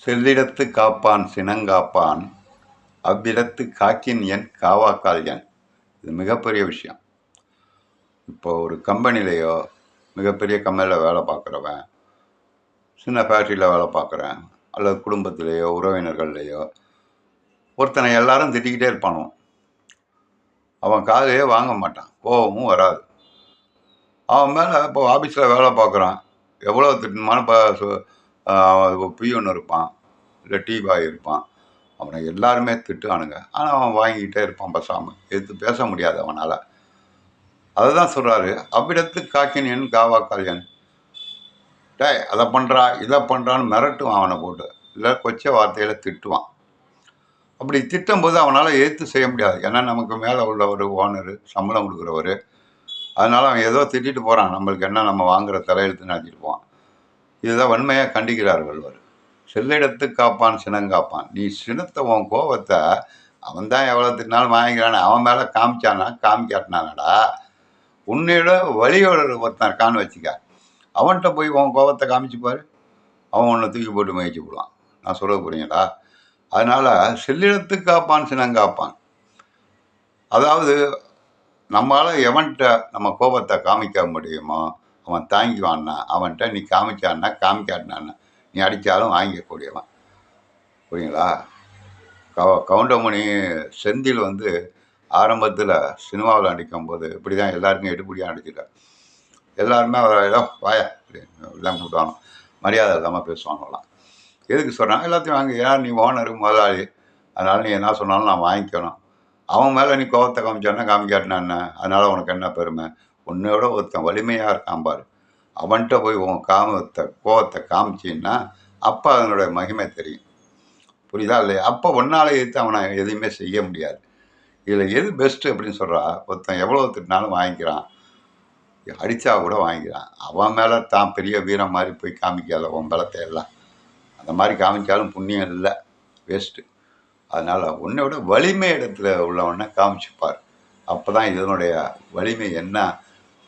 செல்லிடத்து காப்பான் சினங்காப்பான் அவ்விடத்து காக்கின் எண் காவாக்கால் எண். இது மிகப்பெரிய விஷயம். இப்போ ஒரு கம்பெனிலேயோ மிகப்பெரிய கம்பெனியில் வேலை பார்க்குறவன், சின்ன ஃபேக்ட்ரியில் வேலை பார்க்குறேன், அல்லது குடும்பத்திலேயோ உறவினர்கள்லேயோ ஒருத்தனை எல்லாரும் திட்டிக்கிட்டே இருப்பானோ, அவன் காதையே வாங்க மாட்டான், கோபமும் வராது. அவன் மேலே இப்போ ஆஃபீஸில் வேலை பார்க்குறான், எவ்வளோ திட்டமான இப்போ பியூன் இருப்பான், இல்லை டீ பாய் இருப்பான், அவனை எல்லாருமே திட்டுவானுங்க. ஆனால் அவன் வாங்கிக்கிட்டே இருப்பான் பேசாமல், எதிர்த்து பேச முடியாது அவனால். அதை தான் சொல்கிறாரு, அவ்விடத்து காக்கின் எண் காவாக்கால் எண். டேய் அதை பண்ணுறா இதை பண்ணுறான்னு மிரட்டுவான் அவனை போட்டு, இல்லை கொச்ச வார்த்தையில் திட்டுவான். அப்படி திட்டும்போது அவனால் எதிர்த்து செய்ய முடியாது. ஏன்னா நமக்கு மேலே உள்ள ஒரு ஓனரு, சம்பளம் கொடுக்குறவர், அதனால் அவன் ஏதோ திட்டிட்டு போகிறான், நம்மளுக்கு என்ன நம்ம வாங்குகிற தலையெழுத்து நினச்சிட்டு போவான். இதுதான் வன்மையாக கண்டிக்கிறார் வள்ளுவர். செல்லிடத்து காப்பான் சினங்காப்பான். நீ சினத்தை, உன் கோபத்தை அவன் தான் எவ்வளோ திட்டினாலும் வாங்கிக்கிறானே, அவன் மேலே காமிச்சானா காமிக்காட்டினானடா. உன்னையோட வழியோட ஒருத்தன் இருக்கான்னு வச்சுக்க, அவன்கிட்ட போய் உன் கோபத்தை காமிச்சுப்பார், அவன் உன்னை தூக்கி போட்டு முயற்சி போடுவான். நான் சொல்ல புரியுங்களா? அதனால் செல்லிடத்து காப்பான் சினங்காப்பான். அதாவது நம்மளால் எவன்கிட்ட நம்ம கோபத்தை காமிக்க முடியுமோ அவன் தாங்கிவான்னா, அவன்கிட்ட நீ காமிச்சான்னா காமிக்காட்டினான்னா நீ அடித்தாலும் வாங்கிக்கக்கூடியவன். புரியுங்களா? கவுண்டமணி செந்தில் ஆரம்பத்தில் சினிமாவில் நடிக்கும்போது இப்படி தான் எல்லாருக்கும் எடுப்படியாக நடிச்சிருக்கார். எல்லாருமே அவரை ஏதோ வாயா எல்லாம் கூப்பிடுவாங்க, மரியாதை இல்லாமல் பேசுவாங்களாம். எதுக்கு சொல்கிறாங்க? எல்லாத்தையும் வாங்கி, ஏன் நீ ஓனரு முதலாளி, அதனால் நீ என்ன சொன்னாலும் நான் வாங்கிக்கணும். அவன் மேலே நீ கோபத்தை காமிச்சான்னா காமிக்காட்டினான்னு, அதனால் உனக்கு என்ன பெருமை? உன்னையோட ஒருத்தன் வலிமையாக இருக்கான் பாரு, அவன்கிட்ட போய் உன் கோபத்தை காமிச்சின்னா அப்போ அதனுடைய மகிமை தெரியும். புரியுதா இல்லையா? அப்போ ஒன்றால் எதிர்த்து அவனை எதையுமே செய்ய முடியாது. இதில் எது பெஸ்ட்டு அப்படின்னு சொல்கிறா, ஒருத்தன் எவ்வளோ திட்டினாலும் வாங்கிக்கிறான், அடித்தா கூட வாங்கிக்கிறான். அவன் மேலே தான் பெரிய வீரம் மாதிரி போய் காமிக்காத உன் பலத்தை எல்லாம். அந்த மாதிரி காமிச்சாலும் புண்ணியம் இல்லை, வேஸ்ட்டு. அதனால் உன்னையோட வலிமை இடத்துல உள்ளவனை காமிச்சுப்பார். அப்போ தான் இதனுடைய வலிமை என்ன,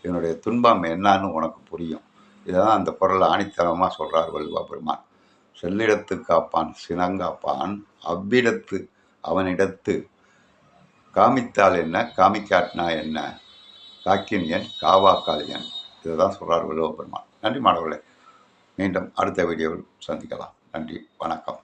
இதனுடைய துன்பம் என்னான்னு உனக்கு புரியும். இதை தான் அந்த குரலை ஆணித்தனமாக சொல்கிறார் வள்ளுவ பெருமான். செல்லிடத்து காப்பான் சினங்காப்பான் அவ்விடத்து அவனிடத்து காமித்தால் என்ன காமிக்காட்டினா என்ன காக்கின் எண் காவாக்கால் எண். இதை தான் சொல்கிறார் வள்ளுவ பெருமான். நன்றி மாணவர்களே, மீண்டும் அடுத்த வீடியோவில் சந்திக்கலாம். நன்றி, வணக்கம்.